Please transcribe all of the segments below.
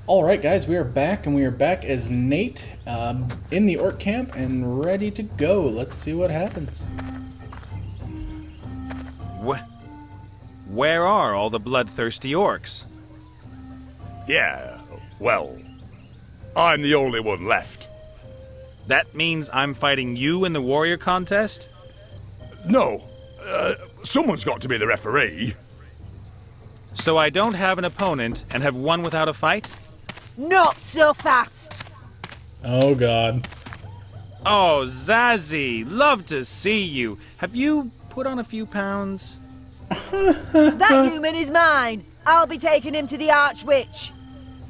Alright guys, we are back, and we are back as Nate in the Orc Camp and ready to go. Let's see what happens. Where are all the bloodthirsty orcs? Yeah, well, I'm the only one left. That means I'm fighting you in the warrior contest? No, someone's got to be the referee. So I don't have an opponent and have won without a fight? Not so fast! Oh god. Oh, Zazzy, love to see you. Have you put on a few pounds? That human is mine. I'll be taking him to the Archwitch.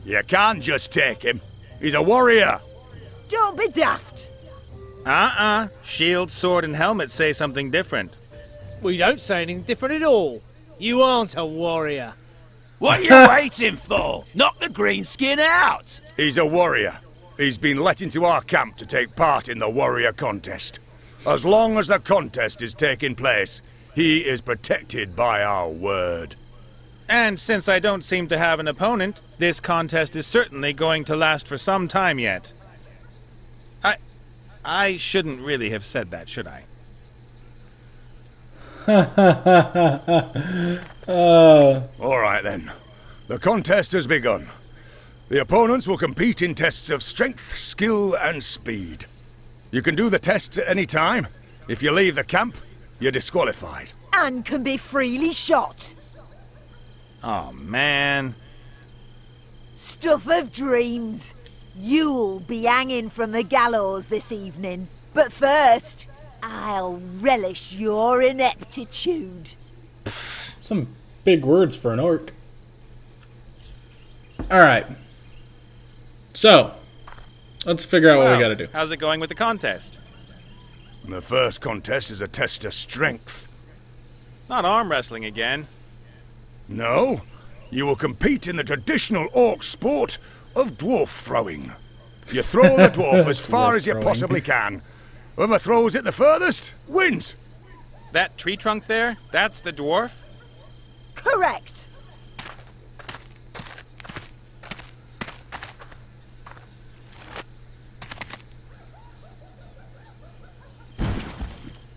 You can't just take him. He's a warrior. Don't be daft. Shield, sword, and helmet say something different. We don't say anything different at all. You aren't a warrior. What are you waiting for? Knock the greenskin out! He's a warrior. He's been let into our camp to take part in the warrior contest. As long as the contest is taking place, he is protected by our word. And since I don't seem to have an opponent, this contest is certainly going to last for some time yet. I shouldn't really have said that, should I? All right then. The contest has begun. The opponents will compete in tests of strength, skill, and speed. You can do the tests at any time. If you leave the camp, you're disqualified. And can be freely shot. Oh, man. Stuff of dreams. You'll be hanging from the gallows this evening. But first, I'll relish your ineptitude. Some big words for an orc. Alright. So, let's figure out what we gotta do. How's it going with the contest? The first contest is a test of strength. Not arm wrestling again. No, you will compete in the traditional orc sport of dwarf throwing. You throw the dwarf as far as you possibly can. Whoever throws it the furthest wins. That tree trunk there, that's the dwarf? Correct.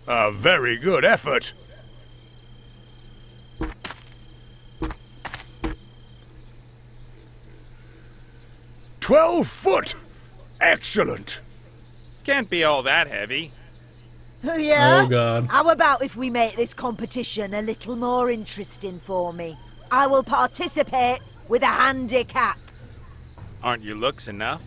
A very good effort. "12 foot! Excellent! Can't be all that heavy. Oh, yeah? Oh god. How about if we make this competition a little more interesting for me? I will participate with a handicap. Aren't your looks enough?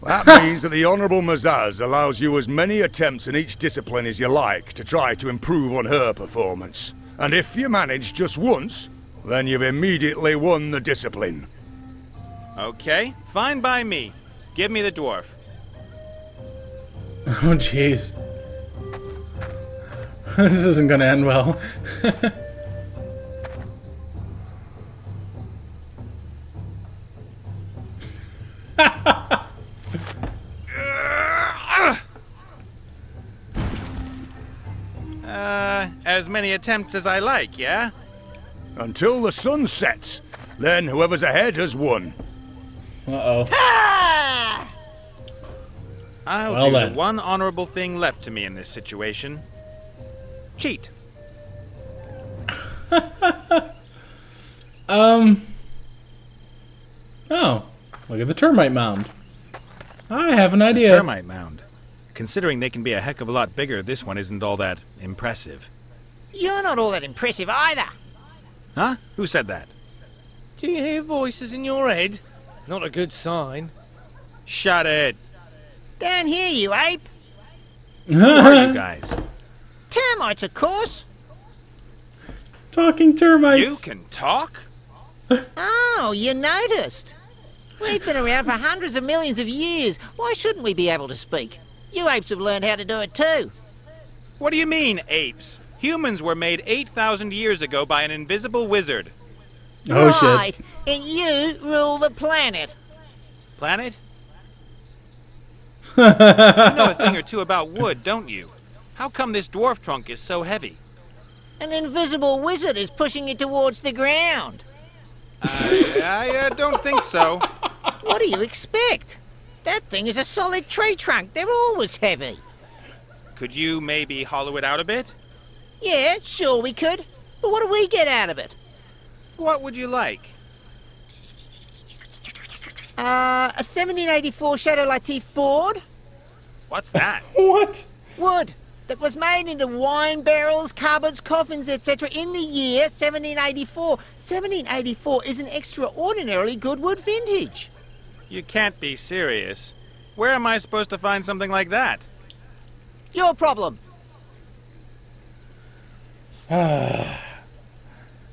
That means that the Honourable Mazaz allows you as many attempts in each discipline as you like to try to improve on her performance. And if you manage just once, then you've immediately won the discipline. Okay, fine by me. Give me the dwarf. Oh jeez. This isn't gonna end well. As many attempts as I like, yeah? Until the sun sets, then whoever's ahead has won. Uh-oh. I'll Well do then. the one honorable thing left to me in this situation. Cheat. Oh, look at the termite mound. I have an idea. Termite mound. Considering they can be a heck of a lot bigger, this one isn't all that impressive. You're not all that impressive either. Huh? Who said that? Do you hear voices in your head? Not a good sign. Shut it. Don't hear you, ape. Who are you guys? Termites, of course. Talking termites. You can talk? Oh, you noticed. We've been around for hundreds of millions of years. Why shouldn't we be able to speak? You apes have learned how to do it too. What do you mean, apes? Humans were made 8,000 years ago by an invisible wizard. Oh Right, shit. and you rule the planet. Planet? You know a thing or two about wood, don't you? How come this dwarf trunk is so heavy? An invisible wizard is pushing it towards the ground. I don't think so. What do you expect? That thing is a solid tree trunk. They're always heavy. Could you maybe hollow it out a bit? Yeah, sure we could. But what do we get out of it? What would you like? A 1784 Shadow Latif board? What's that? What? Wood that was made into wine barrels, cupboards, coffins, etc. in the year 1784. 1784 is an extraordinarily good wood vintage. You can't be serious. Where am I supposed to find something like that? Your problem.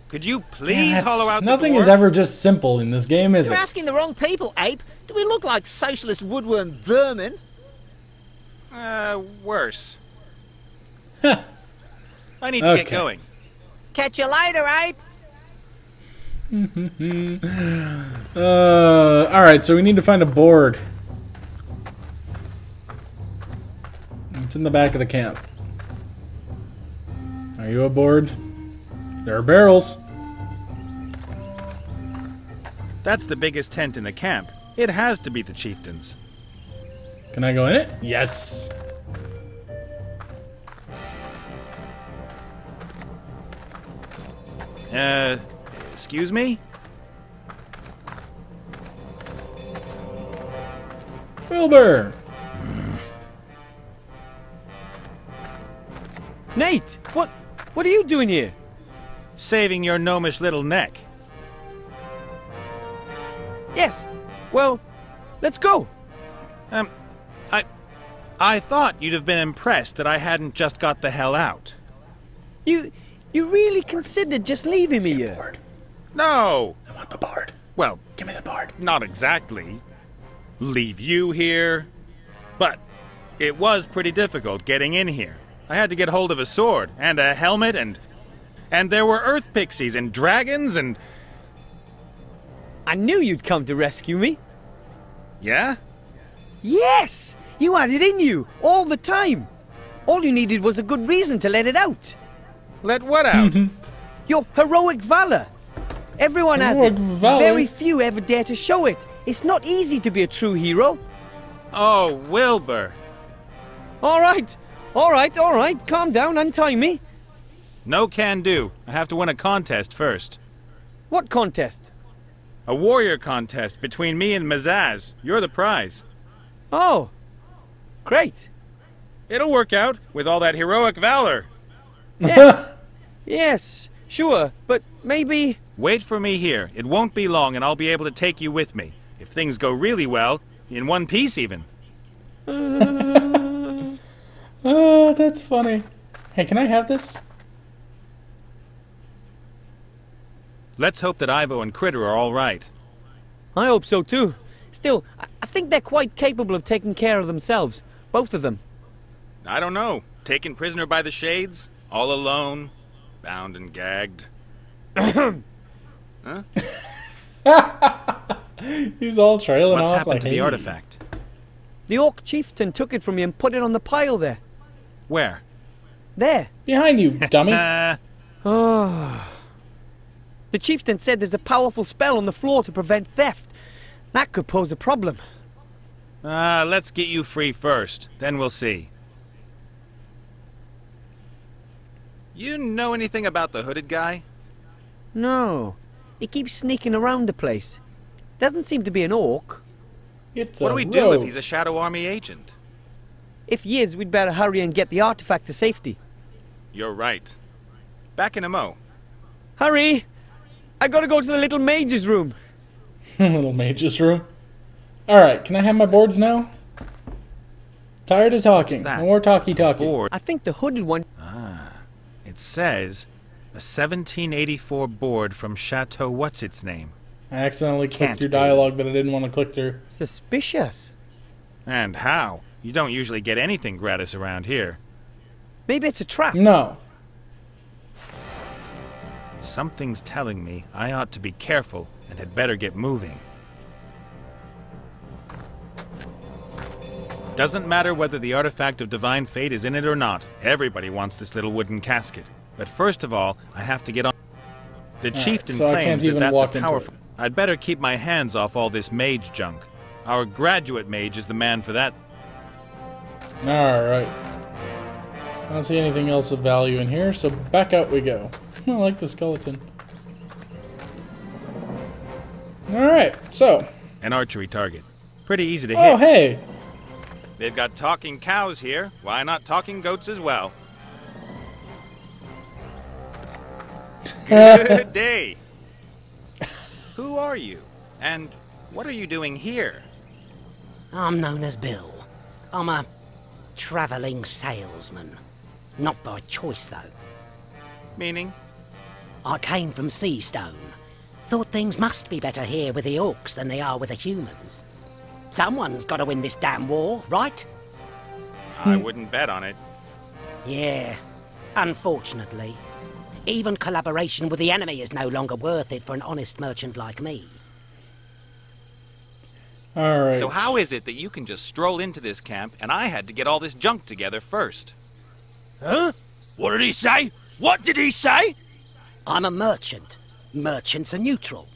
Could you please hollow out the Nothing dwarf? is ever just simple in this game, is You're it? asking the wrong people, Ape. Do we look like socialist woodworm vermin? Worse. I need to get going. Catch you later, Ape. Alright, so we need to find a board. It's in the back of the camp. Are you aboard? There are barrels. That's the biggest tent in the camp. It has to be the chieftain's. Can I go in it? Yes. Excuse me? Wilbur! Nate, what are you doing here? Saving your gnomish little neck. Yes. Well, let's go. I thought you'd have been impressed that I hadn't just got the hell out. You really considered just leaving me here? Board. No! I want the board. Well, Give me the board. not exactly. Leave you here. But it was pretty difficult getting in here. I had to get hold of a sword and a helmet and there were earth pixies and dragons and... I knew you'd come to rescue me. Yeah? Yes! You had it in you, all the time. All you needed was a good reason to let it out. Let what out? Your heroic valor. Everyone has Heroic it. valor? Very few ever dare to show it. It's not easy to be a true hero. Oh, Wilbur. All right. Calm down, untie me. No can do. I have to win a contest first. What contest? A warrior contest between me and Mazaz. You're the prize. Oh, great. It'll work out with all that heroic valor. Yes. Yes, sure, but maybe... Wait for me here. It won't be long and I'll be able to take you with me. If things go really well, in one piece even. Oh, that's funny. Hey, can I have this? Let's hope that Ivo and Critter are all right. I hope so too. Still, I think they're quite capable of taking care of themselves. Both of them. I don't know. Taken prisoner by the shades? All alone? Bound and gagged? Huh? He's all trailing What's off happened like, to hey. the artifact? The Orc chieftain took it from you and put it on the pile there. Where? There. Behind you, dummy. Oh. The chieftain said there's a powerful spell on the floor to prevent theft. That could pose a problem. Let's get you free first. Then we'll see. You know anything about the hooded guy? No. He keeps sneaking around the place. Doesn't seem to be an orc. It's What a do we do if rogue. he's a Shadow Army agent? If he is, we'd better hurry and get the artifact to safety. You're right. Back in a mo. Hurry! I gotta go to the little mage's room. Little mage's room. Alright, can I have my boards now? Tired of talking. What's that? No more talkie. Board. I think the hooded one... It says a 1784 board from Chateau What's-Its-Name. I accidentally clicked Can't through be. dialogue that I didn't want to click through. Suspicious. And how? You don't usually get anything gratis around here. Maybe it's a trap. No. Something's telling me I ought to be careful and had better get moving. Doesn't matter whether the artifact of divine fate is in it or not. Everybody wants this little wooden casket. But first of all, I have to get on. The chieftain so I can't claims that even that's walk a into powerful... it. I'd better keep my hands off all this mage junk. Our graduate mage is the man for that. Alright. I don't see anything else of value in here, so back out we go. I like the skeleton. Alright, so. An archery target. Pretty easy to hit. Oh, hey! They've got talking cows here. Why not talking goats as well? Good day. Who are you? And what are you doing here? I'm known as Bill. I'm a travelling salesman. Not by choice, though. Meaning? I came from Seastone. Thought things must be better here with the orcs than they are with the humans. Someone's got to win this damn war, right? I wouldn't bet on it. Yeah, unfortunately. Even collaboration with the enemy is no longer worth it for an honest merchant like me. Alright. So how is it that you can just stroll into this camp and I had to get all this junk together first? Huh? What did he say? What did he say? I'm a merchant. Merchants are neutral.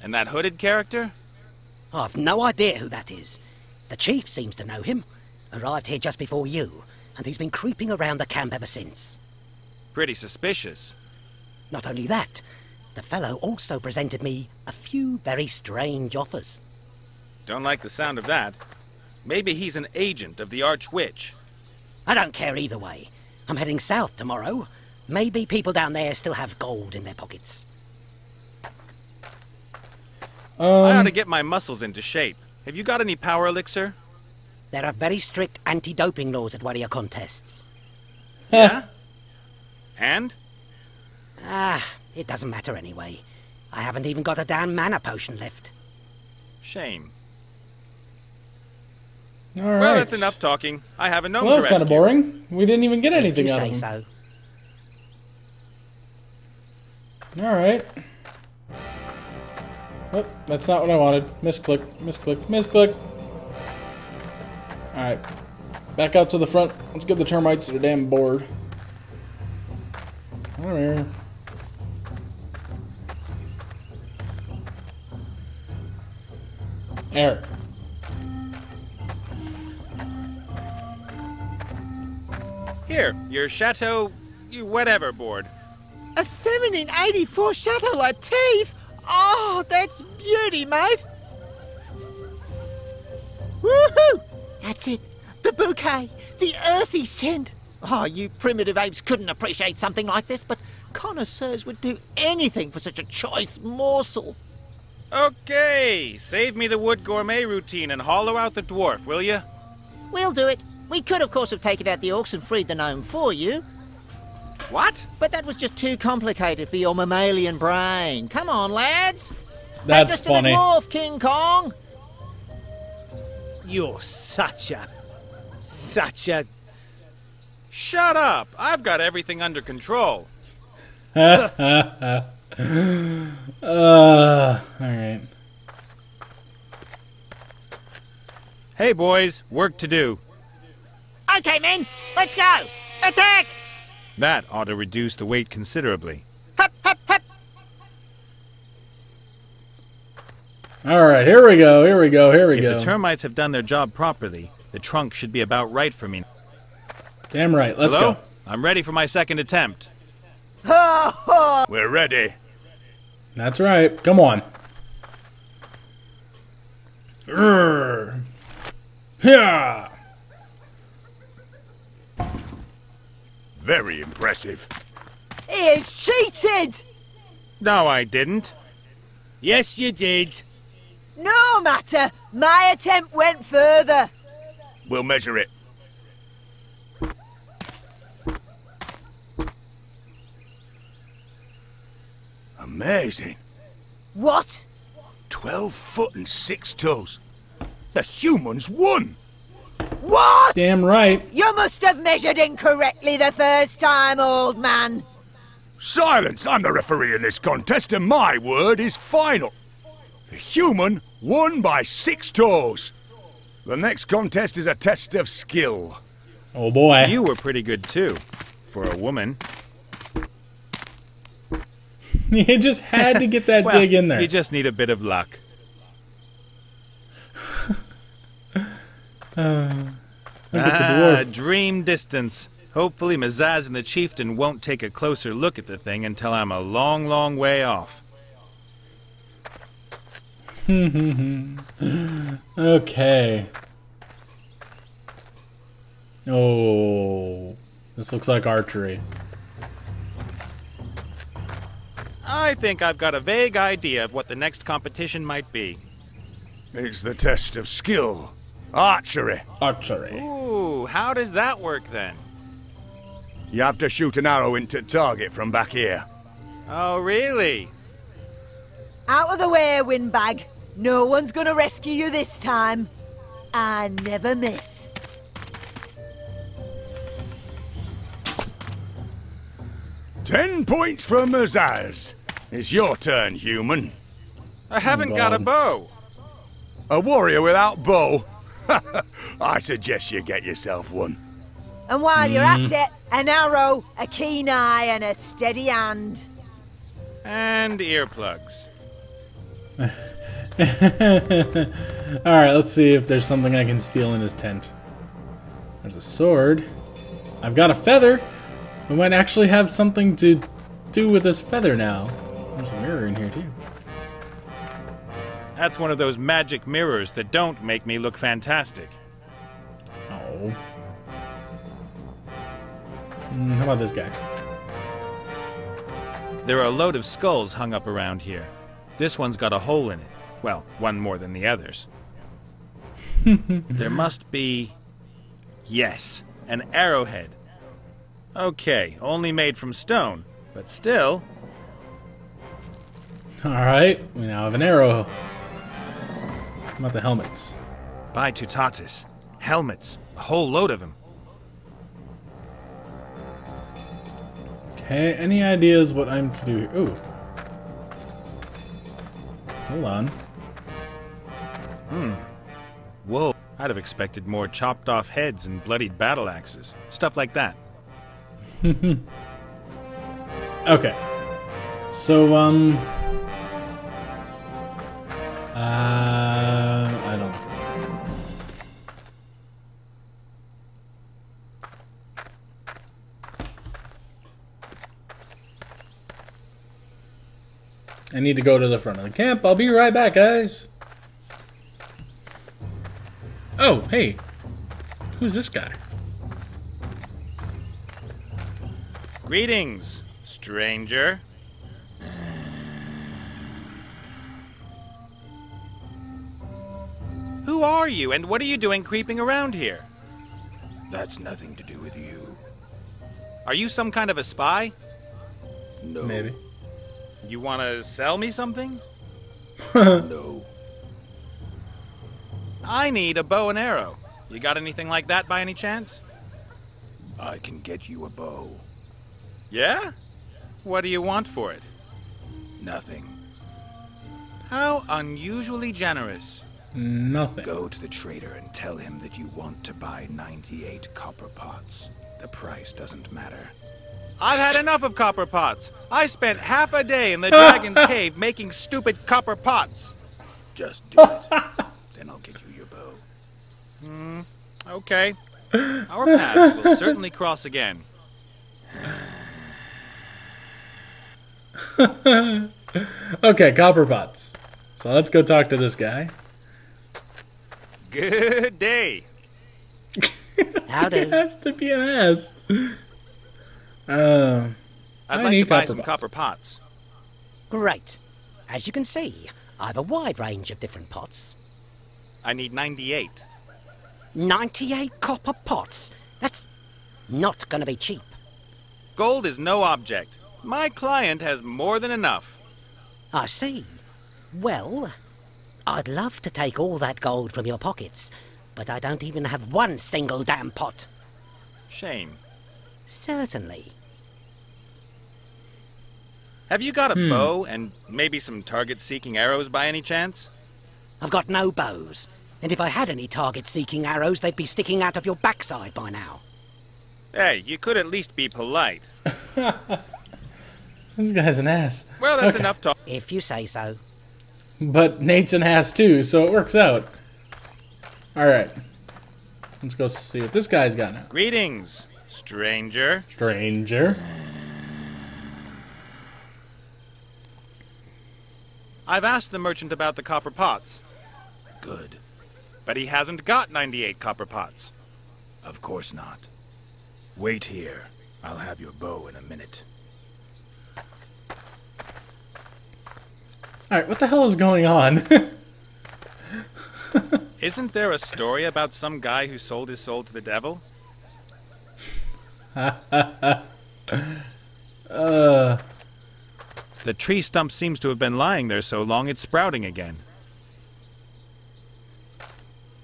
And that hooded character? I've no idea who that is. The chief seems to know him. Arrived here just before you, and he's been creeping around the camp ever since. Pretty suspicious. Not only that, the fellow also presented me a few very strange offers. Don't like the sound of that. Maybe he's an agent of the Archwitch. I don't care either way. I'm heading south tomorrow. Maybe people down there still have gold in their pockets. I ought to get my muscles into shape. Have you got any power elixir? There are very strict anti-doping laws at warrior contests. Yeah? And? It doesn't matter anyway. I haven't even got a damn mana potion left. Shame. Alright. Well, that's enough talking. I have a gnome Well, that to was kind of rescue. boring. We didn't even get If anything you out say of him. so. Alright. Oh, that's not what I wanted. Misclick, misclick, misclick. Alright. Back out to the front. Let's give the termites their damn board. Come here. There. Here, your chateau, whatever board. A 1784 Chateau Latif? Oh, that's beauty, mate. Woohoo! That's it. The bouquet. The earthy scent. Oh, you primitive apes couldn't appreciate something like this, but connoisseurs would do anything for such a choice morsel. Okay, save me the wood gourmet routine and hollow out the dwarf, will you? We'll do it. We could, of course, have taken out the orcs and freed the gnome for you, What? but that was just too complicated for your mammalian brain. Come on, lads. That's Take us funny. to the dwarf, King Kong. You're such a... Shut up! I've got everything under control. Alright. Hey, boys, work to do. Okay, men, let's go. Attack! That ought to reduce the weight considerably. Hup, hup, hup. Alright, here we go, here we go, here we If go. the termites have done their job properly, the trunk should be about right for me. Damn right, let's Hello? go. I'm ready for my second attempt. We're ready. That's right, come on. Urgh. Yeah. Very impressive. He is cheated! No, I didn't. Yes, you did. No matter, my attempt went further. We'll measure it. Amazing. What? 12 foot and 6 toes. The humans won. What? Damn right. You must have measured incorrectly the first time, old man. Silence! I'm the referee in this contest and my word is final. The human won by 6 toes. The next contest is a test of skill. Oh boy. You were pretty good, too. For a woman. You just had to get that Well, dig in there. You just need a bit of luck. Look at the dwarf. Dream distance. Hopefully Mazaz and the chieftain won't take a closer look at the thing until I'm a long, long way off. Okay. Oh, this looks like archery. I think I've got a vague idea of what the next competition might be. It's the test of skill. Archery. Archery. Ooh, how does that work then? You have to shoot an arrow into target from back here. Oh, really? Out of the way, windbag. No one's gonna rescue you this time. I never miss. "10 points for Mazaz. It's your turn, human." I haven't got a bow. A warrior without bow? I suggest you get yourself one. And while you're at it, an arrow, a keen eye, and a steady hand. And earplugs. Alright, let's see if there's something I can steal in his tent. There's a sword. I've got a feather. We might actually have something to do with this feather now. There's a mirror in here too. That's one of those magic mirrors that don't make me look fantastic. Oh. How about this guy? There are a load of skulls hung up around here. This one's got a hole in it. Well, one more than the others. There must be... Yes, an arrowhead. Okay, only made from stone, but still... Alright, we now have an arrow. How about the helmets? By Tutatis. Helmets. A whole load of them. Okay, any ideas what I'm to do here? Ooh. Hold on. Whoa. I'd have expected more chopped off heads and bloodied battle axes. Stuff like that. Okay. So, I don't know. I need to go to the front of the camp. I'll be right back, guys. Oh, hey. Who's this guy? Greetings, stranger. Who are you, and what are you doing creeping around here? That's nothing to do with you. Are you some kind of a spy? No. Maybe. You want to sell me something? No. I need a bow and arrow. You got anything like that by any chance? I can get you a bow. Yeah? What do you want for it? Nothing. How unusually generous. Nothing. Go to the trader and tell him that you want to buy 98 copper pots. The price doesn't matter. I've had enough of copper pots. I spent half a day in the dragon's cave making stupid copper pots. Just do it. Then I'll get you your bow. Okay. Our paths will certainly cross again. Okay, copper pots. So let's go talk to this guy. Good day. Howdy. It has to be an ass. I'd I like need to buy copper some pots. copper pots. Great. As you can see, I have a wide range of different pots. I need 98. 98 copper pots? That's not going to be cheap. Gold is no object. My client has more than enough. I see. Well, I'd love to take all that gold from your pockets, but I don't even have one single damn pot. Shame. Certainly. Have you got a bow and maybe some target-seeking arrows by any chance? I've got no bows, and if I had any target-seeking arrows, they'd be sticking out of your backside by now. Hey, you could at least be polite. This guy's an ass. Well, that's Okay. enough talk. If you say so. But Nate's an ass too, so it works out. Alright. Let's go see what this guy's got now. Greetings, stranger. Stranger. I've asked the merchant about the copper pots. Good. But he hasn't got 98 copper pots. Of course not. Wait here. I'll have your bow in a minute. Alright, what the hell is going on? Isn't there a story about some guy who sold his soul to the devil? The tree stump seems to have been lying there so long it's sprouting again.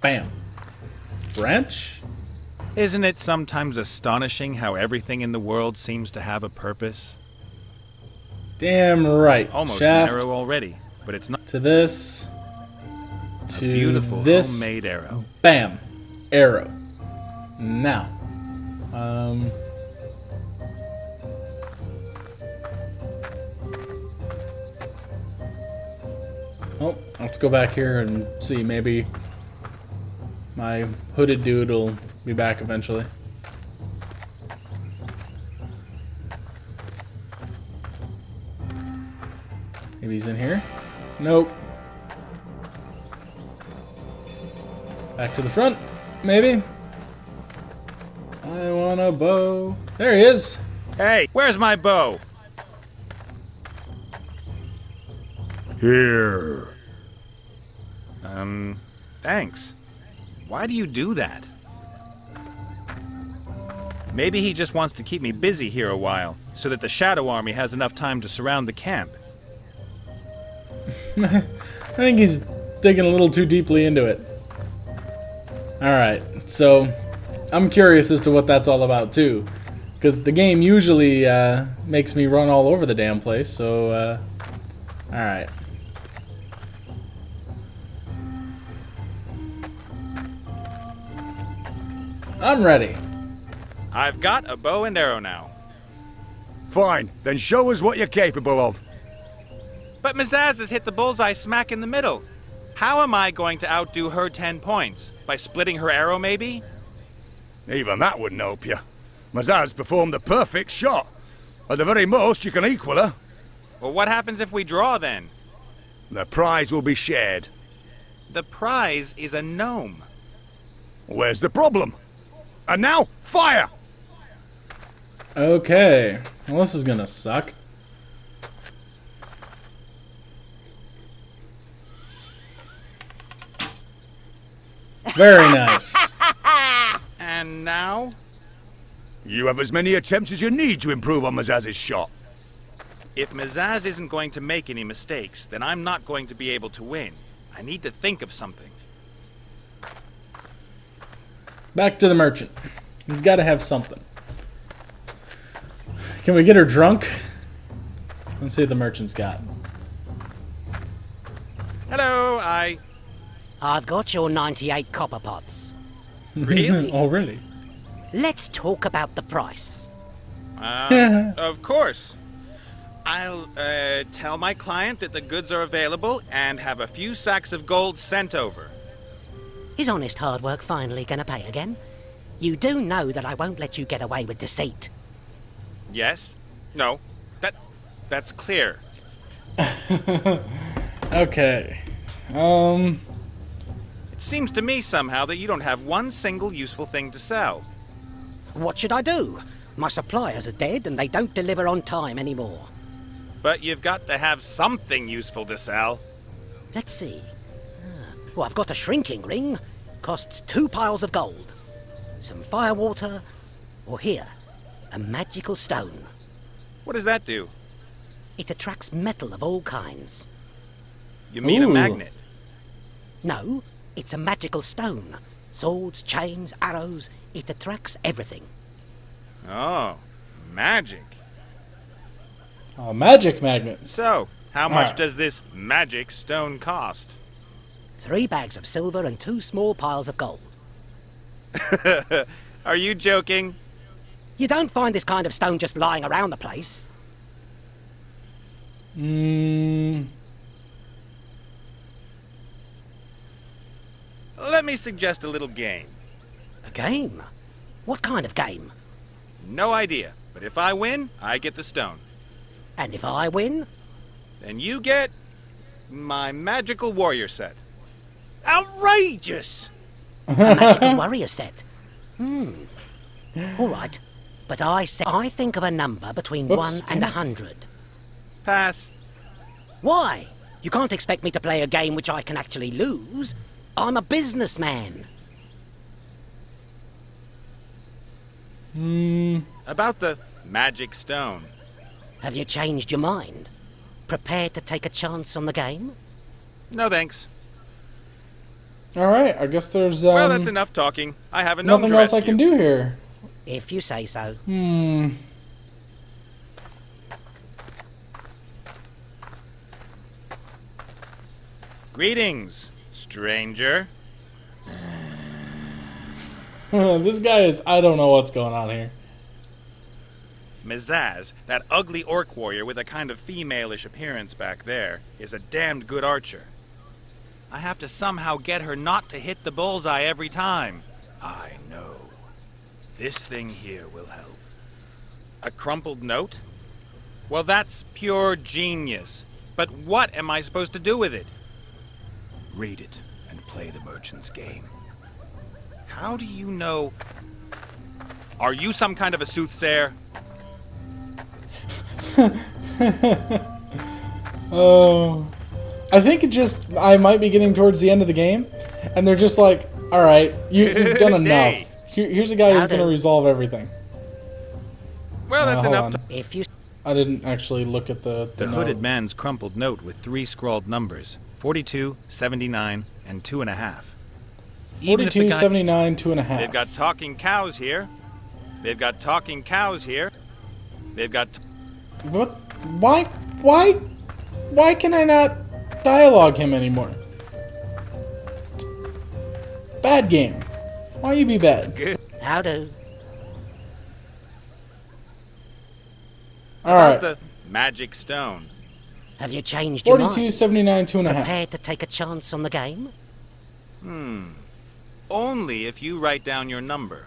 Bam. Branch? Isn't it sometimes astonishing how everything in the world seems to have a purpose? Damn right. Almost Shaft an arrow already, but it's not to this. a To beautiful this. homemade arrow. Bam. Arrow. Now. Oh, let's go back here and see. Maybe my hooded dude will be back eventually. Maybe he's in here? Nope. Back to the front, maybe? I want a bow. There he is. Hey, where's my bow? Here. Thanks. Why do you do that? Maybe he just wants to keep me busy here a while, so that the Shadow Army has enough time to surround the camp. I think he's digging a little too deeply into it. Alright, so I'm curious as to what that's all about too. Because the game usually makes me run all over the damn place, so alright. I'm ready. I've got a bow and arrow now. Fine, then show us what you're capable of. But Mazaz has hit the bullseye smack in the middle. How am I going to outdo her 10 points? By splitting her arrow, maybe? Even that wouldn't help you. Mazaz performed the perfect shot. At the very most, you can equal her. Well, what happens if we draw then? The prize will be shared. The prize is a gnome. Where's the problem? And now, fire! Okay. Well, this is gonna suck. Very nice. And now? You have as many attempts as you need to improve on Mazaz's shot. If Mazaz isn't going to make any mistakes, then I'm not going to be able to win. I need to think of something. Back to the merchant. He's got to have something. Can we get her drunk? Let's see what the merchant's got. Hello, I've got your 98 copper pots. Really? Oh, really? Let's talk about the price. Of course. I'll, tell my client that the goods are available and have a few sacks of gold sent over. Is honest hard work finally gonna pay again? You do know that I won't let you get away with deceit. Yes? No. That's clear. Okay. It seems to me somehow that you don't have one single useful thing to sell. What should I do? My suppliers are dead and they don't deliver on time anymore. But you've got to have something useful to sell. Let's see. Well, I've got a shrinking ring. Costs 2 piles of gold. Some firewater. Or here, a magical stone. What does that do? It attracts metal of all kinds. You mean a Ooh. magnet? No, it's a magical stone. Swords, chains, arrows. It attracts everything. Oh, magic. Oh, magic magnet. So, how much Alright. does this magic stone cost? 3 bags of silver and 2 small piles of gold. Are you joking? You don't find this kind of stone just lying around the place. Let me suggest a little game. A game? What kind of game? No idea, but if I win, I get the stone. And if I win? Then you get my magical warrior set. Outrageous! A magical warrior set. All right, but I think of a number between Whoops. 1 and 100. Pass. Why? You can't expect me to play a game which I can actually lose. I'm a businessman. About the magic stone. Have you changed your mind? Prepared to take a chance on the game? No thanks. Alright, I guess there's Well, that's enough talking. I have a gnome nothing to else I can rescue. do here. If you say so. Greetings, stranger. This guy is... I don't know what's going on here. Mizaz, that ugly orc warrior with a kind of female-ish appearance back there, is a damned good archer. I have to somehow get her not to hit the bullseye every time. I know. This thing here will help. A crumpled note? Well, that's pure genius. But what am I supposed to do with it? Read it and play the merchant's game. How do you know? Are you some kind of a soothsayer? Oh, I think I might be getting towards the end of the game, and they're just like, all right, you've done enough. Nay. Here's a guy who's going to resolve everything. Well, that's hold enough. on. If you... I didn't actually look at the The note. hooded man's crumpled note with 3 scrawled numbers, 42, 79, and 2.5. 42, 79, 2.5. They've got talking cows here. They've got talking cows here. They've got... What? Why can I not dialogue him anymore? Bad game. Why you be bad? Good. How do? Alright. The magic stone. Have you changed your 42, mind? 79, 2.5. Prepared to take a chance on the game? Only if you write down your number.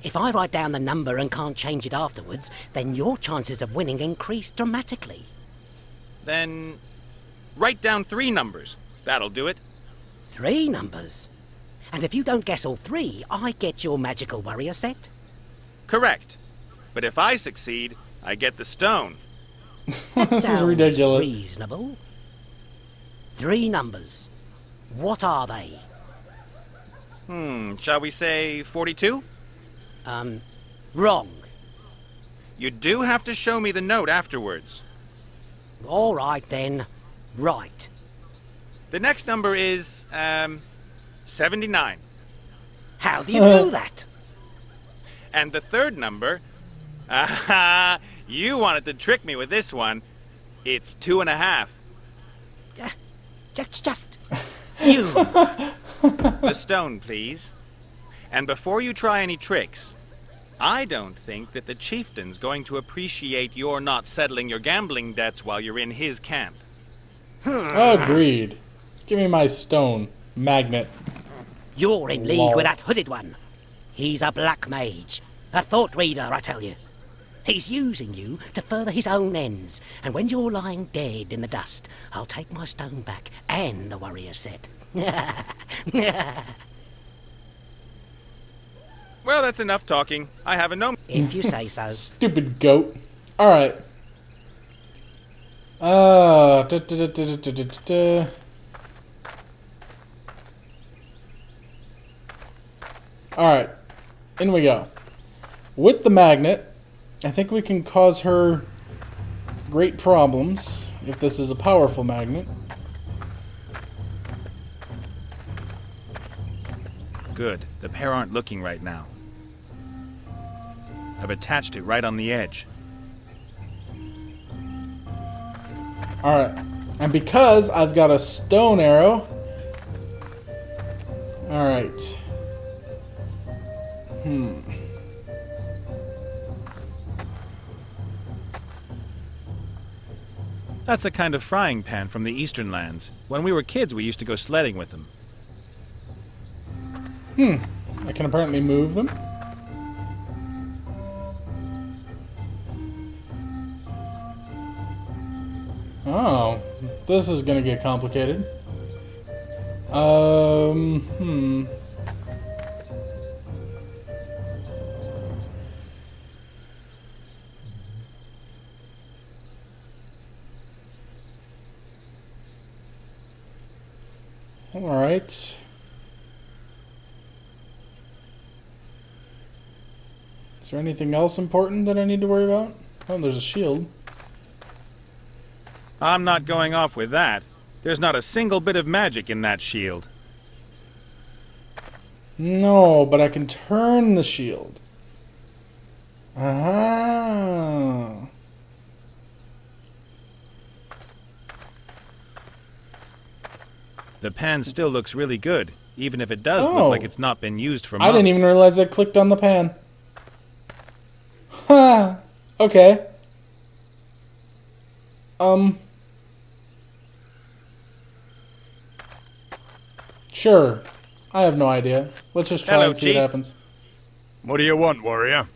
If I write down the number and can't change it afterwards, then your chances of winning increase dramatically. Then write down 3 numbers. That'll do it. 3 numbers? And if you don't guess all 3, I get your magical warrior set? Correct. But if I succeed, I get the stone. That This is sounds ridiculous. reasonable. 3 numbers. What are they? Shall we say 42? Wrong. You do have to show me the note afterwards. All right then. Right. The next number is, 79. How do you do that? And the third number... you wanted to trick me with this one. It's 2.5. Just... You. The stone, please. And before you try any tricks, I don't think that the chieftain's going to appreciate your not settling your gambling debts while you're in his camp. Agreed. Give me my stone. Magnet. You're in league Lol. with that hooded one. He's a black mage. A thought reader, I tell you. He's using you to further his own ends. And when you're lying dead in the dust, I'll take my stone back and the warrior set. Well, that's enough talking. I have a gnome. If you say so. Stupid goat. Alright. Alright. In we go. With the magnet, I think we can cause her great problems if this is a powerful magnet. Good. The pair aren't looking right now. I've attached it right on the edge. Alright. And because I've got a stone arrow... Alright. That's a kind of frying pan from the eastern lands. When we were kids, we used to go sledding with them. I can apparently move them. Oh, this is gonna get complicated. Alright. Is there anything else important that I need to worry about? Oh, there's a shield. I'm not going off with that. There's not a single bit of magic in that shield. No, but I can turn the shield. Ah. The pan still looks really good, even if it does look like it's not been used for months. I didn't even realize I clicked on the pan. Ha! Okay. Sure. I have no idea. Let's just try and see Chief. what happens. What do you want, warrior?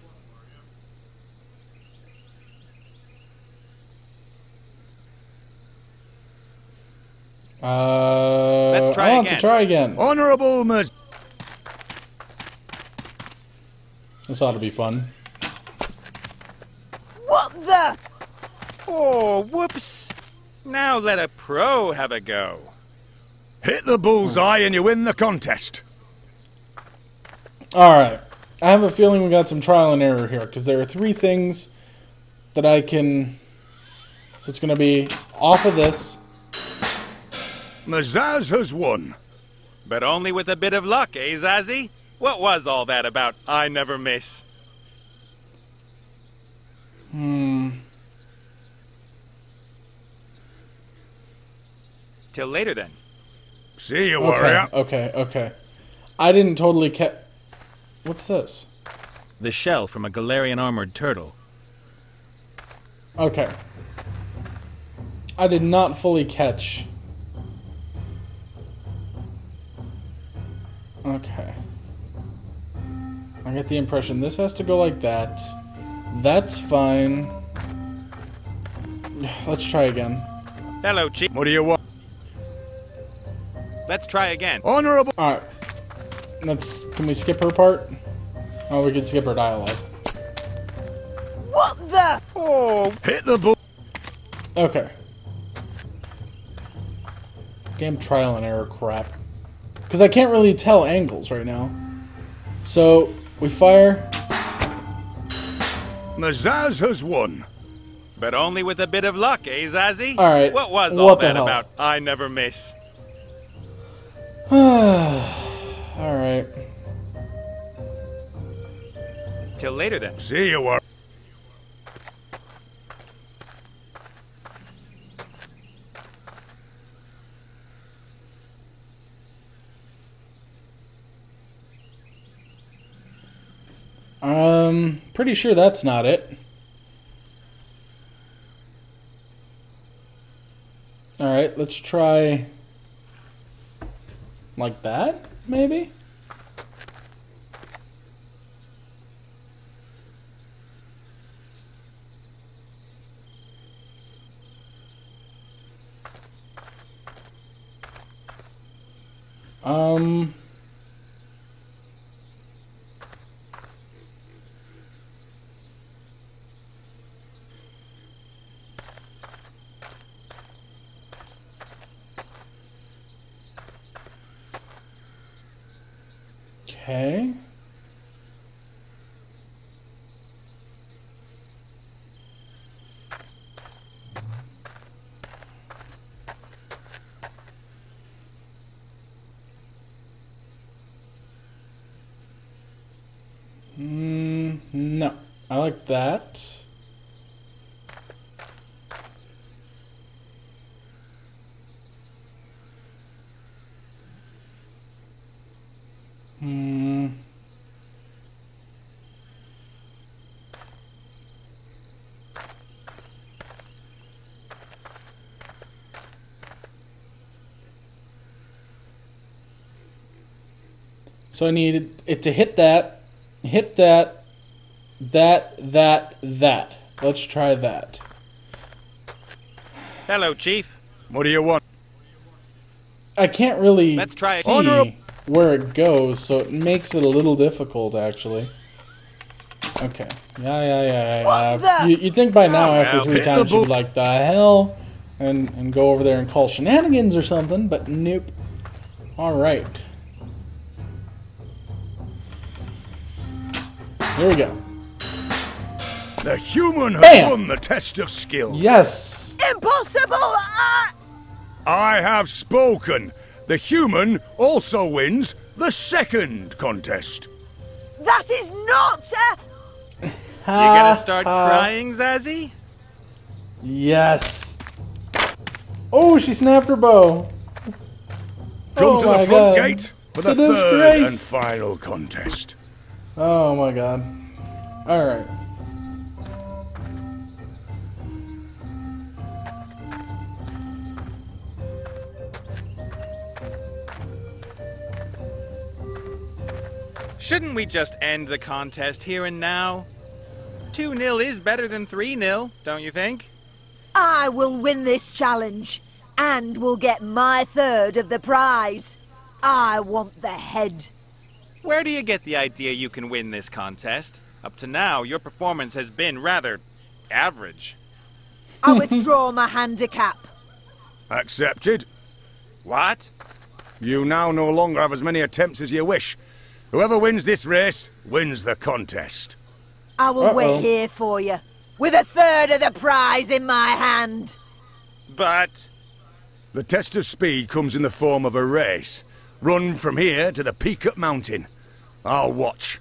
Let's try I want again. to try again. Honorable Maz... This ought to be fun. What the? Oh, whoops. Now let a pro have a go. Hit the bullseye and you win the contest. Alright. I have a feeling we got some trial and error here, because there are 3 things that I can... So it's going to be off of this. Mazaz has won. But only with a bit of luck, eh, Zazzy? What was all that about I never miss? Till later, then. See you, warrior. Okay. I didn't totally catch... What's this? The shell from a Galarian armored turtle. Okay. I did not fully catch. Okay. I get the impression this has to go like that. That's fine. Let's try again. Hello, Chief. What do you want? Let's try again. Honorable... Alright. Can we skip her part? Oh, we can skip her dialogue. What the? Oh, Hit the bull... Okay. Damn trial and error crap. Because I can't really tell angles right now. So, we fire. Mazaz has won. but only with a bit of luck, eh, Zazzy? Alright, What was what all the that hell? about I never miss? Alright. Till later, then. See you are. Pretty sure that's not it. Alright, let's try like that, maybe? Okay. No. I like that. So I need it to hit that, that. Let's try that. Hello, Chief. What do you want? I can't really Let's try it. see where it goes, so it makes it a little difficult, actually. Okay. Yeah. You'd think by now, after 3 times, you'd be like, the hell? And go over there and call shenanigans or something, but nope. Alright. Here we go. The human has Bam! won the test of skill. Yes! Impossible! I have spoken. The human also wins the second contest. That is not You gonna start crying, Zazzy? Yes. Oh, she snapped her bow. Come to the my front God. gate for the The third and disgrace. final contest. Oh my God. Alright. Shouldn't we just end the contest here and now? 2-0 is better than 3-0, don't you think? I will win this challenge, and will get my third of the prize. I want the head. Where do you get the idea you can win this contest? Up to now, your performance has been rather average. I withdraw my handicap. Accepted. What? You now no longer have as many attempts as you wish. Whoever wins this race wins the contest. I will wait here for you, with a third of the prize in my hand. But... The test of speed comes in the form of a race. Run from here to the peak at mountain. I'll watch.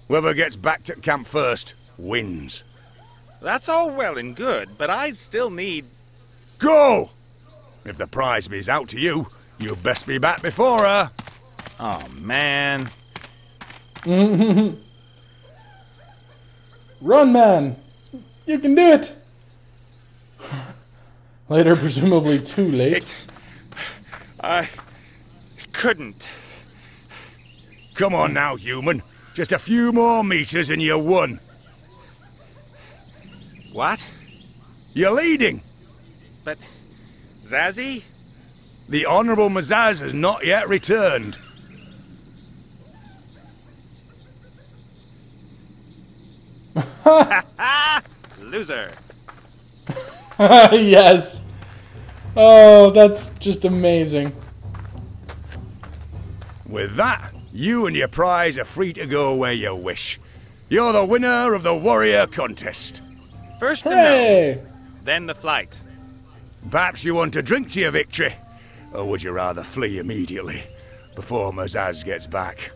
Whoever gets back to camp first wins. that's all well and good, but I still need... Go! If the prize is out to you, you best be back before her. Oh, man. Run, man! You can do it! Later, presumably too late. I couldn't. Come on now, human. Just a few more meters and you won. What? You're leading. But... Zazzy? The Honourable Mazaz has not yet returned. Loser. Yes. Oh, that's just amazing. With that, you and your prize are free to go where you wish. You're the winner of the warrior contest. First the Hey! note, then the flight. Perhaps you want to drink to your victory, or would you rather flee immediately before Mazaz gets back?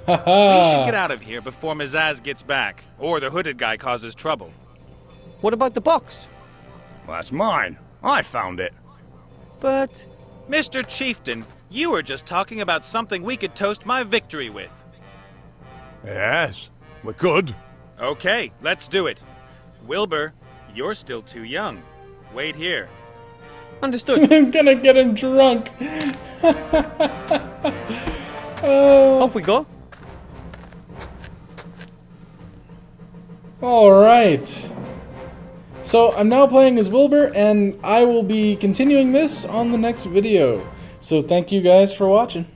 We should get out of here before Mazaz gets back, or the hooded guy causes trouble. What about the box? Well, that's mine. I found it. But... Mr. Chieftain, you were just talking about something we could toast my victory with. Yes, we could. Okay, let's do it. Wilbur, you're still too young. Wait here. Understood. I'm gonna get him drunk. Off we go. Alright. So I'm now playing as Wilbur, and I will be continuing this on the next video. So thank you guys for watching.